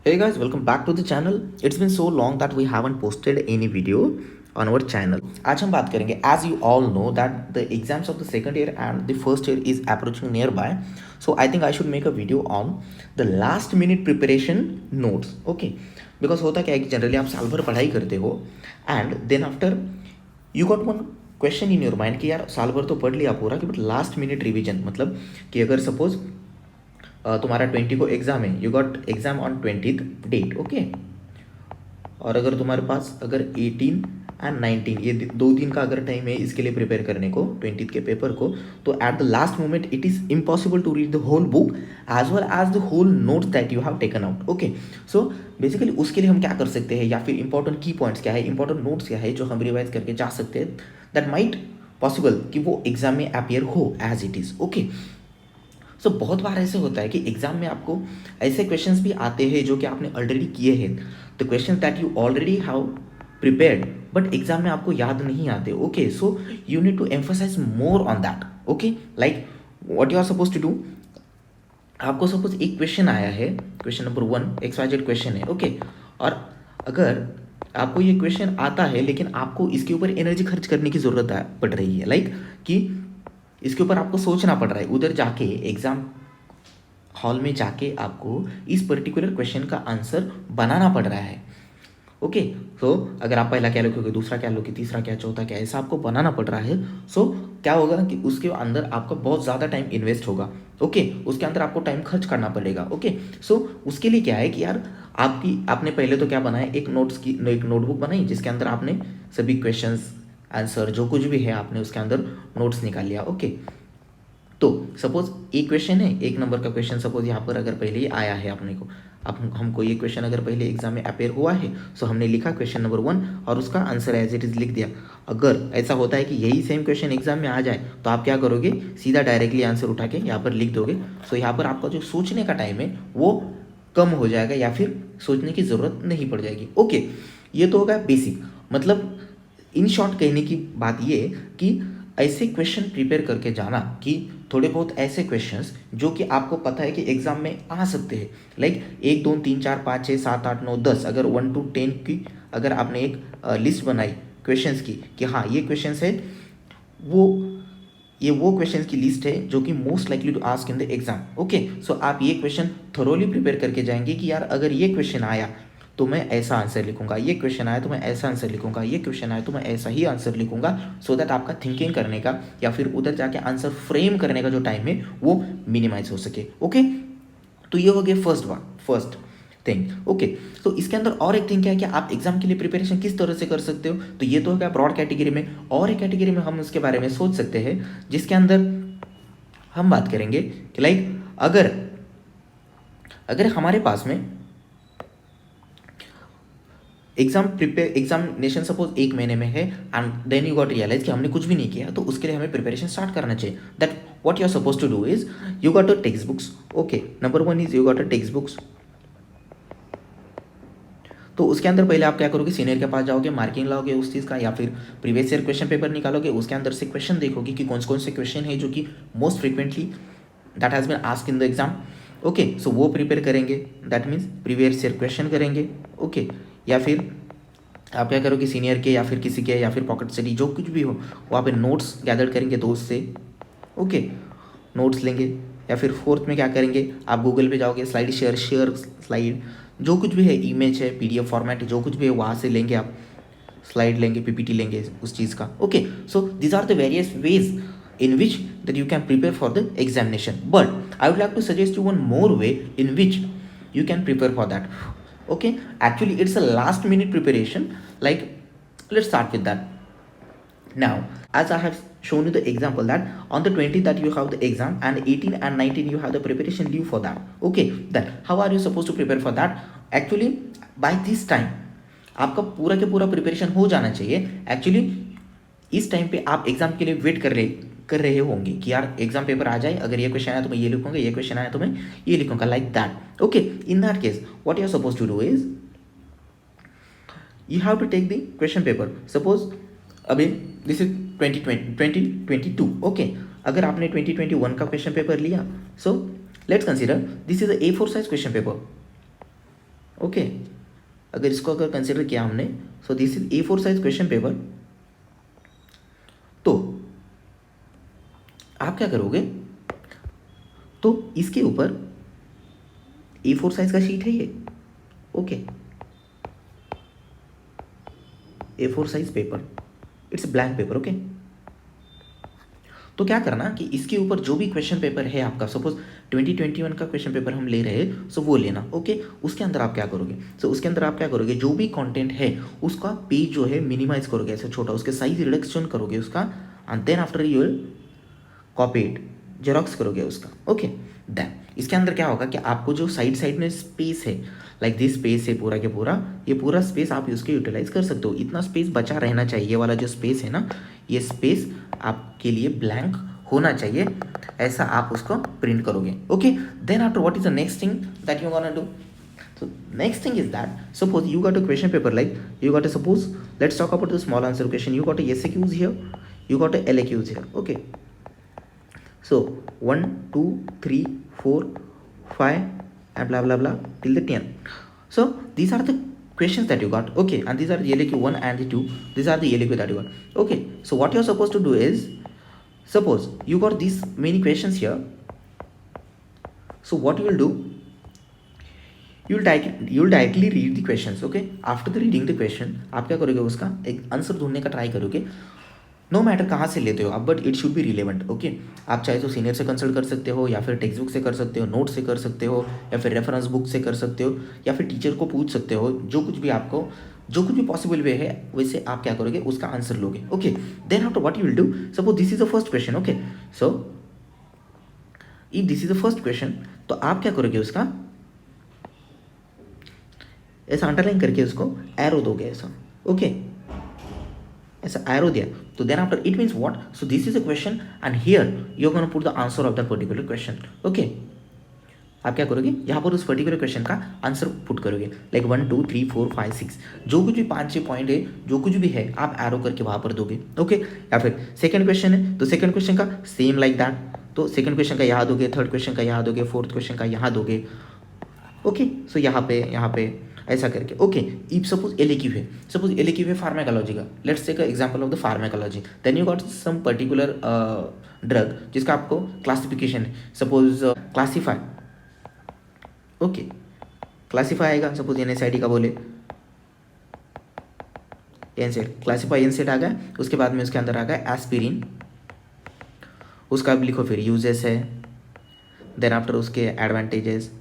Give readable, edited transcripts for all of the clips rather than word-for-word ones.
Hey guys, welcome back to the channel. It's been so long that we haven't posted any video on our channel. आज हम बात करेंगे as you all know that the exams of the second year and the first year is approaching nearby. So I think I should make a video on the last minute preparation notes. Okay, because होता क्या है कि generally आप साल भर पढ़ाई करते हो and then after you got one question in your mind कि यार साल भर तो पढ़ लिया पूरा कि बट लास्ट मिनट रिवीजन मतलब कि अगर सपोज तुम्हारा 20 को एग्ज़ाम है, you got exam on 20th date, okay. और अगर तुम्हारे पास अगर 18 एंड 19 ये 2 दिन का अगर टाइम है इसके लिए प्रिपेयर करने को 20th के पेपर को, तो at the last moment it is impossible to read the whole book as well as the whole notes that you have taken out, okay. So basically उसके लिए हम क्या कर सकते हैं, या फिर इंपॉर्टेंट की पॉइंट्स क्या है, इंपॉर्टेंट नोट्स क्या है जो हम रिवाइज करके जा सकते हैं, दैट माइट पॉसिबल कि वो एग्जाम में अपियर हो एज इट इज़, ओके। सो बहुत बार ऐसे होता है कि एग्जाम में आपको ऐसे क्वेश्चंस भी आते हैं जो कि आपने ऑलरेडी किए हैं, the questions that you already have prepared, but exam में आपको याद नहीं आते, ओके। So you need to emphasise more on that, okay. Like what you are suppose to do, आपको सपोज एक क्वेश्चन आया है, क्वेश्चन नंबर 1 XYZ क्वेश्चन है, ओके। और अगर आपको ये क्वेश्चन आता है लेकिन आपको इसके ऊपर एनर्जी खर्च करने की ज़रूरत पड़ रही है, लाइक कि इसके ऊपर आपको सोचना पड़ रहा है, उधर जाके एग्ज़ाम हॉल में जाके आपको इस पर्टिकुलर क्वेश्चन का आंसर बनाना पड़ रहा है, ओके। सो अगर आप पहला क्या लिखोगे, दूसरा क्या लिखोगे, तीसरा क्या, चौथा क्या, ऐसा आपको बनाना पड़ रहा है। सो क्या होगा कि उसके अंदर आपका बहुत ज़्यादा टाइम इन्वेस्ट होगा, ओके। उसके अंदर आपको टाइम खर्च करना पड़ेगा, ओके। सो उसके लिए क्या है कि यार आपने पहले तो क्या बनाया, एक नोटबुक बनाई जिसके अंदर आपने सभी क्वेश्चंस, आंसर जो कुछ भी है आपने उसके अंदर नोट्स निकाल लिया, ओके। तो सपोज एक क्वेश्चन है, 1 नंबर का क्वेश्चन सपोज यहाँ पर अगर पहले ही आया है अपने को, अब हमको ये क्वेश्चन अगर पहले एग्जाम में अपेयर हुआ है, सो हमने लिखा क्वेश्चन नंबर 1 और उसका आंसर एज इट इज़ लिख दिया। अगर ऐसा होता है कि यही सेम क्वेश्चन एग्जाम में आ जाए तो आप क्या करोगे, सीधा डायरेक्टली आंसर उठा के यहाँ पर लिख दोगे। सो यहाँ पर आपका जो सोचने का टाइम है वो कम हो जाएगा या फिर सोचने की ज़रूरत नहीं पड़ जाएगी, ओके। ये तो होगा बेसिक, मतलब इन शॉर्ट कहने की बात ये है कि ऐसे क्वेश्चन प्रिपेयर करके जाना कि थोड़े बहुत ऐसे क्वेश्चंस जो कि आपको पता है कि एग्जाम में आ सकते हैं, लाइक 1 2 3 4 5 6 7 8 9 10, अगर 1 to 10 की अगर आपने एक लिस्ट बनाई क्वेश्चंस की कि हाँ ये क्वेश्चंस है, वो क्वेश्चंस की लिस्ट है जो कि most likely to ask in the exam, okay. So आप ये क्वेश्चन थोरोली प्रिपेयर करके जाएंगे कि यार अगर ये क्वेश्चन आया तो मैं ऐसा आंसर लिखूंगा, ये क्वेश्चन आया तो मैं ऐसा आंसर लिखूंगा, ये क्वेश्चन आया तो मैं ऐसा ही आंसर लिखूंगा, सो दैट आपका थिंकिंग करने का या फिर उधर जाके आंसर फ्रेम करने का जो टाइम है वो मिनिमाइज हो सके, ओके। तो ये हो गया फर्स्ट थिंग, ओके। तो इसके अंदर और एक थिंग क्या है कि आप एग्जाम के लिए प्रिपरेशन किस तरह से कर सकते हो, तो ये तो हो गया ब्रॉड कैटेगरी में। और एक कैटेगरी में हम उसके बारे में सोच सकते हैं जिसके अंदर हम बात करेंगे कि लाइक अगर हमारे पास में एग्जामिनेशन सपोज 1 महीने में है and then you got realise कि हमने कुछ भी नहीं किया, तो उसके लिए हमें प्रिपरेशन स्टार्ट करना चाहिए। That what you are suppose to do is you got a text books, okay. Number 1 is you got a text books. तो उसके अंदर पहले आप क्या करोगे, सीनियर के पास जाओगे, मार्किंग लाओगे उस चीज़ का, या फिर प्रीवियस ईयर क्वेश्चन पेपर निकालोगे, उसके अंदर से क्वेश्चन देखोगे कि कौन से क्वेश्चन है जो कि most frequently that has been asked in the exam, okay. So वो प्रिपेयर करेंगे, that means previous year question करेंगे, ओके। या फिर आप क्या करोगे, सीनियर के या फिर किसी के या फिर पॉकेट स्टडी जो कुछ भी हो वहाँ पे नोट्स गैदर करेंगे दोस्त से, ओके। नोट्स लेंगे, या फिर फोर्थ में क्या करेंगे, आप गूगल पे जाओगे, शेयर स्लाइड जो कुछ भी है, इमेज है, PDF फॉर्मेट जो कुछ भी है वहाँ से लेंगे आप, स्लाइड लेंगे, PPT लेंगे उस चीज़ का, okay. So these are the various ways in which that you can prepare for the examination, but I would like to suggest you one more way in which you can prepare for that, okay. Actually it's a last minute preparation, like let's start with that now. As I have shown you the example that on the 20th that you have the exam and 18 and 19 you have the preparation leave for that, okay. Then how are you supposed to prepare for that? Actually by this time आपका पूरा के पूरा preparation हो जाना चाहिए। Actually इस time पे आप एग्जाम के लिए वेट कर रहे होंगे कि यार एग्जाम पेपर आ जाए, अगर ये क्वेश्चन आया तो मैं ये लिखूंगा, ये क्वेश्चन आया तो मैं ये लिखूंगा, like that, okay. In that case what you are suppose to do is you have to take the question paper, suppose अभी दिस इज 2022, ओके। अगर आपने 2021 का क्वेश्चन पेपर लिया, so let's consider this is A4 size question paper, okay अगर इसको अगर consider किया हमने, so this is A4 size question paper, तो आप क्या करोगे, तो इसके ऊपर A4 साइज का शीट है ये, okay A4 size paper, it's blank paper, okay. तो क्या करना कि इसके ऊपर जो भी क्वेश्चन पेपर है आपका, सपोज 2021 का क्वेश्चन पेपर हम ले रहे हैं, सो वो लेना, ओके। उसके अंदर आप क्या करोगे, सो उसके अंदर आप क्या करोगे, जो भी कंटेंट है उसका पेज जो है मिनिमाइज करोगे, ऐसे छोटा, उसके साइज रिडक्शन करोगे उसका, and then after you will copy it, xerox करोगे उसका, ओके। देन इसके अंदर क्या होगा कि आपको जो साइड साइड में स्पेस है, लाइक दिस स्पेस है पूरा के पूरा, ये पूरा स्पेस आप उसके यूटिलाइज कर सकते हो, इतना स्पेस बचा रहना चाहिए, ये वाला जो स्पेस है ना, ये स्पेस आपके लिए ब्लैंक होना चाहिए, ऐसा आप उसको प्रिंट करोगे, okay. Then after what is the next thing that you gonna do, so next thing is that suppose you got a question paper, like you got a, suppose let's talk about the small answer question, you got a SQs here, you got a LAQs here, okay. So 1 2 3 4 5 and blah blah blah till the 10. So these are the questions that you got, okay, and these are the LAQ 1 and the 2, these are the LAQ that you got, okay. So what you're supposed to do is, suppose you got these many questions here, so what you will do, you'll directly read the questions, okay. After the reading the question, आप क्या करोगे, उसका एक answer ढूंढने का try करोगे, no matter कहाँ से लेते हो आप, but it should be relevant, okay. आप चाहे तो सीनियर से कंसल्ट कर सकते हो, या फिर टेक्स्ट बुक से कर सकते हो, नोट से कर सकते हो, या फिर रेफरेंस बुक से कर सकते हो, या फिर टीचर को पूछ सकते हो, जो कुछ भी आपको, जो कुछ भी पॉसिबल वे है वैसे आप क्या करोगे, उसका आंसर लोगे, okay. Then after what you will do, suppose this is the first question, okay. So if this is the first question, तो आप क्या करोगे, उसका ऐसा अंडरलाइन करके उसको एरो दोगे, ऐसा, ओके, ऐसा एरो दिया, तो then after it means what, so this is a question and here you are gonna put the answer of that particular question, okay. आप क्या करोगे, यहाँ पर उस पर्टिकुलर क्वेश्चन का आंसर पुट करोगे, लाइक 1 2 3 4 5 6, जो कुछ भी 5-6 पॉइंट है, जो कुछ भी है आप एरो करके वहाँ पर दोगे, ओके। या फिर सेकंड क्वेश्चन है, तो सेकंड क्वेश्चन का सेम लाइक दैट, तो सेकंड क्वेश्चन का यहाँ दोगे, थर्ड क्वेश्चन का यहाँ दोगे, फोर्थ क्वेश्चन का यहाँ दोगे, ओके। सो यहाँ पे ऐसा करके, ओके। इफ सपोज LAQ है, सपोज LAQ है फार्माकोलॉजी का, let's take a example of the pharmacology, then you got some particular drug जिसका आपको क्लासिफिकेशन है, सपोज क्लासीफाई, ओके, क्लासीफाई आएगा, सपोज NSAID का बोले, एनसेड, क्लासीफाई एनसेड आ गया, उसके बाद में उसके अंदर आ गया एस्पिरिन, उसका भी लिखो, फिर यूजेस है, देन आफ्टर उसके advantages,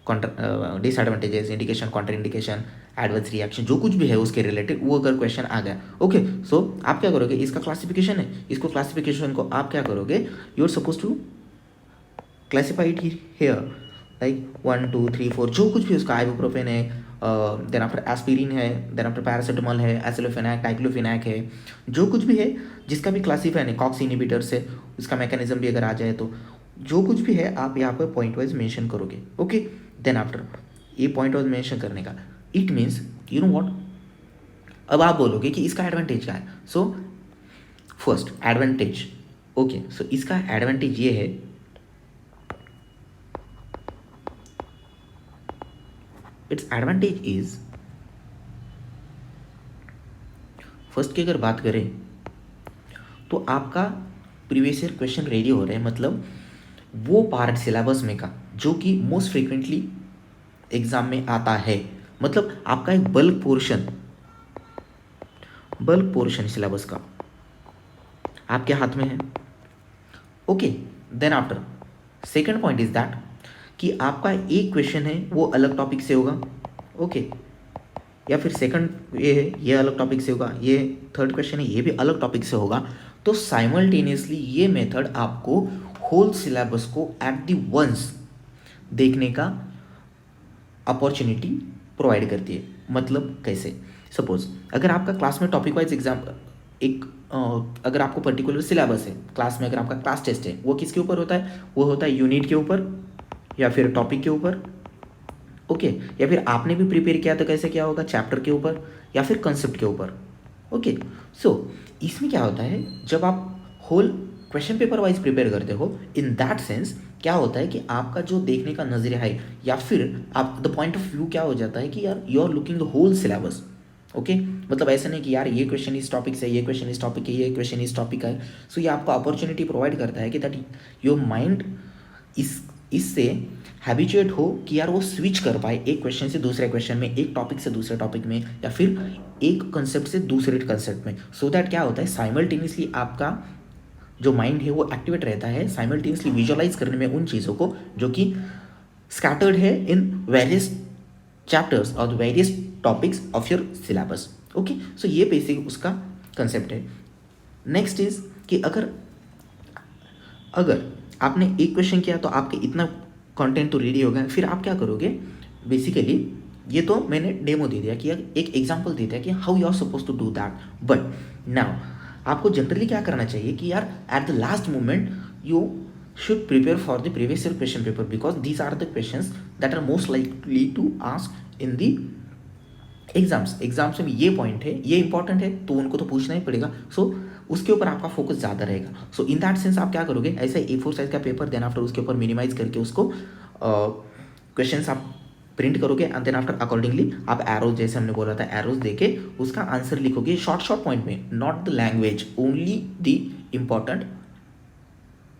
disadvantages, indication, contraindication, adverse reaction, जो कुछ भी है उसके रिलेटेड, वो अगर क्वेश्चन आ गया, ओके। सो आप क्या करोगे, इसका क्लासिफिकेशन है, इसको क्लासिफिकेशन को आप क्या करोगे, you are suppose to classify it here, like 1 2 3 4, जो कुछ भी उसका आइबुप्रोफेन है, देन आफ्टर एस्पिरिन है, देन आफ्टर पैरासीटामोल है, एसिलोफेनाक, डाइक्लोफेनाक है, जो कुछ भी है जिसका भी क्लासीफाई है, कॉक्स इनहिबिटर से उसका मैकेनिज्म भी अगर आ जाए, तो जो कुछ भी है आप यहाँ पर पॉइंट वाइज मेंशन करोगे, ओके। देन आफ्टर ये पॉइंट वाइज मेंशन करने का, it means you know what, अब आप बोलोगे कि इसका एडवांटेज क्या है, सो फर्स्ट एडवांटेज, ओके। सो इसका एडवांटेज ये है, इट्स एडवांटेज इज, फर्स्ट की अगर बात करें तो आपका प्रीवियस ईयर क्वेश्चन रेडी हो रहे हैं, मतलब वो पार्ट सिलेबस में का जो कि मोस्ट फ्रीक्वेंटली एग्जाम में आता है, मतलब आपका एक बल्क पोर्शन सिलेबस का आपके हाथ में है, okay. Then after second point is that कि आपका एक क्वेश्चन है वो अलग टॉपिक से होगा, ओके, या फिर सेकंड ये है, ये अलग टॉपिक से होगा, ये थर्ड क्वेश्चन है, ये भी अलग टॉपिक से होगा, तो साइमल्टेनियसली ये मेथड आपको होल सिलेबस को एट दी वंस देखने का अपॉर्चुनिटी प्रोवाइड करती है। मतलब कैसे, सपोज अगर आपका क्लास में टॉपिक वाइज एग्जाम एक अगर आपको पर्टिकुलर सिलेबस है क्लास में, अगर आपका क्लास टेस्ट है, वो किसके ऊपर होता है, वो होता है यूनिट के ऊपर या फिर टॉपिक के ऊपर, ओके। या फिर आपने भी प्रिपेयर किया तो कैसे क्या होगा, चैप्टर के ऊपर या फिर कंसेप्ट के ऊपर, ओके। सो इसमें क्या होता है, जब आप whole question paper wise prepare करते हो, इन दैट सेंस क्या होता है कि आपका जो देखने का नज़रिया है या फिर आप द पॉइंट ऑफ व्यू क्या हो जाता है कि यार you are looking the whole syllabus. Okay, मतलब ऐसा नहीं कि यार ये क्वेश्चन इस टॉपिक से, ये क्वेश्चन इस टॉपिक है, ये क्वेश्चन इस टॉपिक का है। सो ये आपको अपॉर्चुनिटी प्रोवाइड करता है कि दैट योर माइंड इससे हैबिचुएट हो कि यार वो स्विच कर पाए एक क्वेश्चन से दूसरे क्वेश्चन में, एक टॉपिक से दूसरे टॉपिक में, या फिर एक कंसेप्ट से दूसरे कंसेप्ट में। सो दैट क्या होता है, साइमल्टेनियसली आपका जो माइंड है वो एक्टिवेट रहता है, साइमल्टेनियसली विजुअलाइज करने में उन चीज़ों को जो कि स्कैटर्ड है इन वेरियस चैप्टर्स और various topics of your syllabus. Okay, so ये बेसिक उसका कंसेप्ट है। नेक्स्ट इज कि अगर आपने एक क्वेश्चन किया तो आपके इतना कंटेंट तो रेडी हो गया, फिर आप क्या करोगे, बेसिकली ये तो मैंने डेमो दे दिया कि एक एग्जांपल दे दिया कि how you are suppose to do that. But now आपको जनरली क्या करना चाहिए कि यार at the last moment you should prepare for the previous year question paper because these are the questions that are most likely to ask in the exams में ये point है, ये इंपॉर्टेंट है तो उनको तो पूछना ही पड़ेगा। सो उसके ऊपर आपका फोकस ज़्यादा रहेगा। सो इन दैट सेंस आप क्या करोगे, ऐसा A4 साइज का पेपर, देन आफ्टर उसके ऊपर मिनिमाइज करके उसको क्वेश्चंस आप प्रिंट करोगे एंड देन आफ्टर अकॉर्डिंगली आप एरोज, जैसे हमने बोला था, एरोज देके उसका आंसर लिखोगे शॉर्ट पॉइंट में, not the language, only the important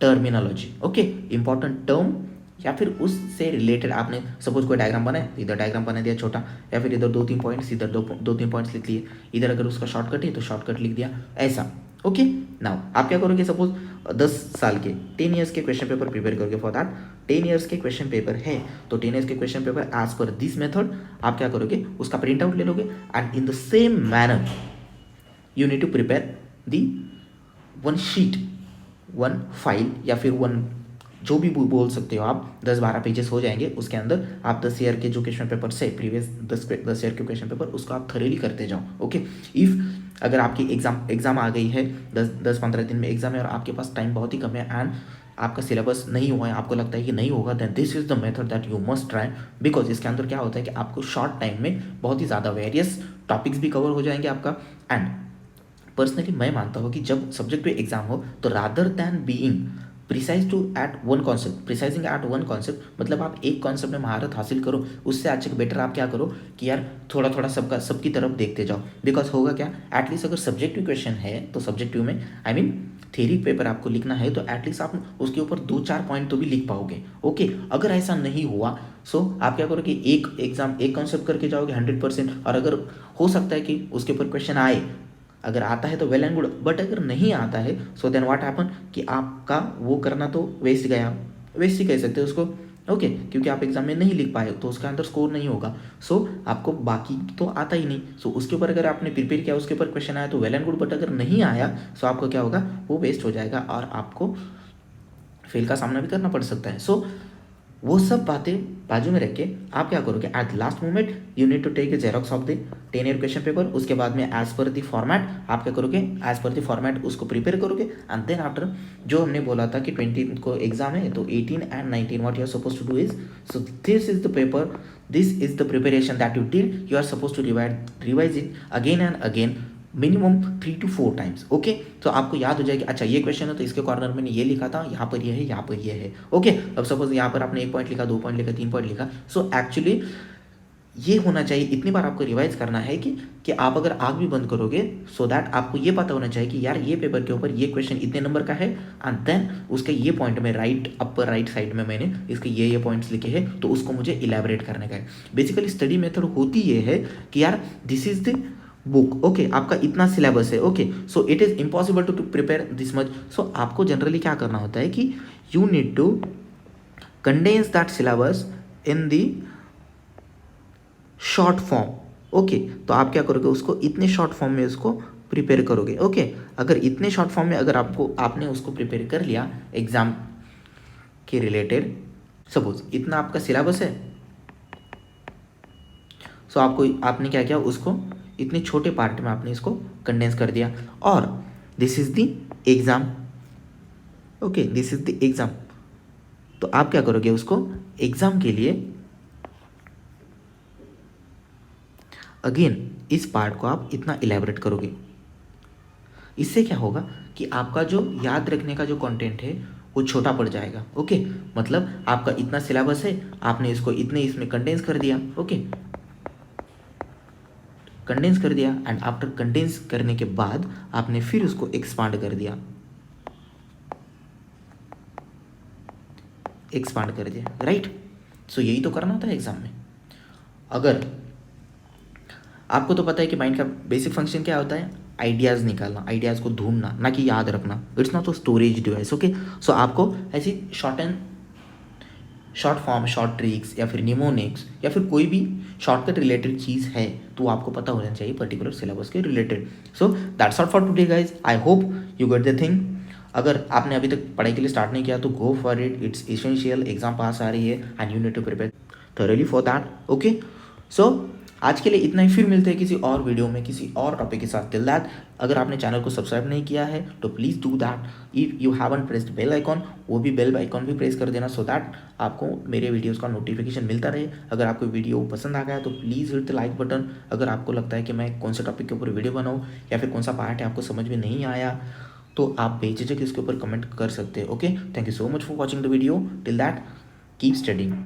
terminology. Okay, important term या फिर उससे रिलेटेड आपने सपोज कोई डायग्राम बनाए, इधर डायग्राम बना दिया छोटा, या फिर इधर 2-3 पॉइंट्स, इधर दो तीन पॉइंट्स लिख लिए, इधर अगर उसका शॉर्टकट है तो शॉर्टकट लिख दिया, ऐसा। ओके, नाउ आप क्या करोगे, सपोज 10 साल के 10 ईयर्स के क्वेश्चन पेपर प्रिपेयर करोगे। फॉर दैट 10 ईयर्स के क्वेश्चन पेपर है तो 10 ईयर्स के question paper as per this method आप क्या करोगे, उसका प्रिंट आउट ले लोगे and in the same manner you need to prepare the one sheet, one file, या फिर वन जो भी बोल सकते हो आप, 10-12 पेजेस हो जाएंगे। उसके अंदर आप 10 ईयर के जो क्वेश्चन पेपर से प्रीवियस 10 ईयर के क्वेश्चन पेपर उसको आप थरेली करते जाओ। ओके, इफ़ अगर आपकी एग्ज़ाम आ गई है, 10-15 दिन में एग्ज़ाम है और आपके पास टाइम बहुत ही कम है एंड आपका सिलेबस नहीं हुआ है, आपको लगता है कि नहीं होगा, then this is the method that you must try. Because इसके अंदर क्या होता है कि आपको शॉर्ट टाइम में बहुत ही ज़्यादा वेरियस टॉपिक्स भी कवर हो जाएंगे आपका। एंड पर्सनली मैं मानता हूँ कि जब सब्जेक्ट पे एग्जाम हो तो rather than being precising at one concept, मतलब आप एक कॉन्सेप्ट में महारत हासिल करो, उससे अच्छा बेटर आप क्या करो कि यार थोड़ा थोड़ा सबकी तरफ देखते जाओ। बिकॉज होगा क्या, एटलीस्ट अगर सब्जेक्टिव क्वेश्चन है तो सब्जेक्टिव में आई मीन थ्योरी पेपर आपको लिखना है तो एटलीस्ट आप उसके ऊपर 2-4 पॉइंट तो भी लिख पाओगे। ओके, अगर ऐसा नहीं हुआ सो आप क्या करोगे, एक एग्जाम एक कॉन्सेप्ट करके जाओगे 100%, और अगर हो सकता है कि उसके ऊपर क्वेश्चन आए, अगर आता है तो वेल एंड गुड, बट अगर नहीं आता है सो देन व्हाट हैपन कि आपका वो करना तो वेस्ट गया, वेस्ट ही कह सकते हैं उसको। ओके, क्योंकि आप एग्जाम में नहीं लिख पाए तो उसका अंदर स्कोर नहीं होगा। सो आपको बाकी तो आता ही नहीं, सो उसके ऊपर अगर आपने प्रिपेयर किया, उसके ऊपर क्वेश्चन आया तो वेल एंड गुड, बट अगर नहीं आया सो आपको क्या होगा, वो वेस्ट हो जाएगा और आपको फेल का सामना भी करना पड़ सकता है। सो वो सब बातें बाजू में रख के आप क्या करोगे, at last moment you need to take a xerox of the 10 year question paper. उसके बाद में एज पर द फॉर्मेट आप क्या करोगे, एज पर द फॉर्मेट उसको प्रिपेयर करोगे एंड देन आफ्टर जो हमने बोला था कि 20 को एग्जाम है तो 18 and 19 what you are suppose to do is, so this is the paper, this is the preparation that you did, you are suppose to revise it again and again minimum 3 to 4 times. Okay, तो आपको याद हो जाएगी, अच्छा ये question है तो इसके कॉर्नर में ये लिखा था, यहाँ पर ये है, यहाँ पर ये है। ओके, अब सपोज यहाँ पर आपने 1 पॉइंट लिखा, 2 पॉइंट लिखा, 3 पॉइंट लिखा, सो एक्चुअली ये होना चाहिए, इतनी बार आपको रिवाइज करना है कि आप अगर आग भी बंद करोगे सो दैट आपको ये पता होना चाहिए कि यार ये पेपर के ऊपर ये क्वेश्चन इतने नंबर का है एंड देन उसके ये पॉइंट में राइट अपर राइट साइड में मैंने इसके ये पॉइंट्स लिखे हैं तो उसको मुझे इलेबरेट करने का है। बेसिकली स्टडी मेथड होती ये है कि यार this is the book, okay, आपका इतना सिलेबस है, okay, so it is impossible to prepare this much. So आपको जनरली क्या करना होता है कि you need to condense that syllabus in the short form. Okay, तो आप क्या करोगे, उसको इतने शॉर्ट फॉर्म में उसको प्रिपेयर करोगे। ओके, अगर इतने शॉर्ट फॉर्म में अगर आपने उसको प्रिपेयर कर लिया एग्जाम के रिलेटेड, सपोज इतना आपका सिलेबस है, सो आपने क्या किया, उसको इतने छोटे पार्ट में आपने इसको कंडेंस कर दिया और this is the exam. Okay, this is the exam, तो आप क्या करोगे, उसको एग्जाम के लिए अगेन इस पार्ट को आप इतना इलेबरेट करोगे। इससे क्या होगा कि आपका जो याद रखने का जो कंटेंट है वो छोटा पड़ जाएगा। ओके, मतलब आपका इतना सिलेबस है, आपने इसको इतने इसमें कंडेंस कर दिया। ओके, कंडेंस कर दिया एंड आफ्टर कंडेंस करने के बाद आपने फिर उसको एक्सपांड कर दिया, राइट। सो यही तो करना होता है एग्जाम में। अगर आपको तो पता है कि माइंड का बेसिक फंक्शन क्या होता है, आइडियाज़ निकालना, आइडियाज़ को ढूंढना, ना कि याद रखना। It's not a storage device. Okay, so आपको ऐसी शॉर्ट फॉर्म, शॉर्ट ट्रिक्स या फिर निमोनिक्स या फिर कोई भी शॉर्टकट रिलेटेड चीज़ है तो आपको पता होना चाहिए पर्टिकुलर सिलेबस के related. So that's all for today guys, I hope you get the thing. अगर आपने अभी तक पढ़ाई के लिए स्टार्ट नहीं किया तो go for it, it's essential. Exam पास आ रही है and you need to prepare thoroughly for that. Okay, so आज के लिए इतना ही, फिर मिलते हैं किसी और वीडियो में किसी और टॉपिक के साथ। टिल दैट, अगर आपने चैनल को सब्सक्राइब नहीं किया है तो please do that. If you haven't pressed bell icon, वो भी बेल आइकॉन भी प्रेस कर देना, सो दैट आपको मेरे वीडियोस का नोटिफिकेशन मिलता रहे। अगर आपको वीडियो पसंद आ गया तो please hit the like button. अगर आपको लगता है कि मैं कौन से टॉपिक के ऊपर वीडियो बनाऊँ या फिर कौन सा पार्ट है आपको समझ में नहीं आया तो आप बेझिझक इसके ऊपर कमेंट कर सकते हैं। Okay, thank you so much for watching the video. Till that, keep studying.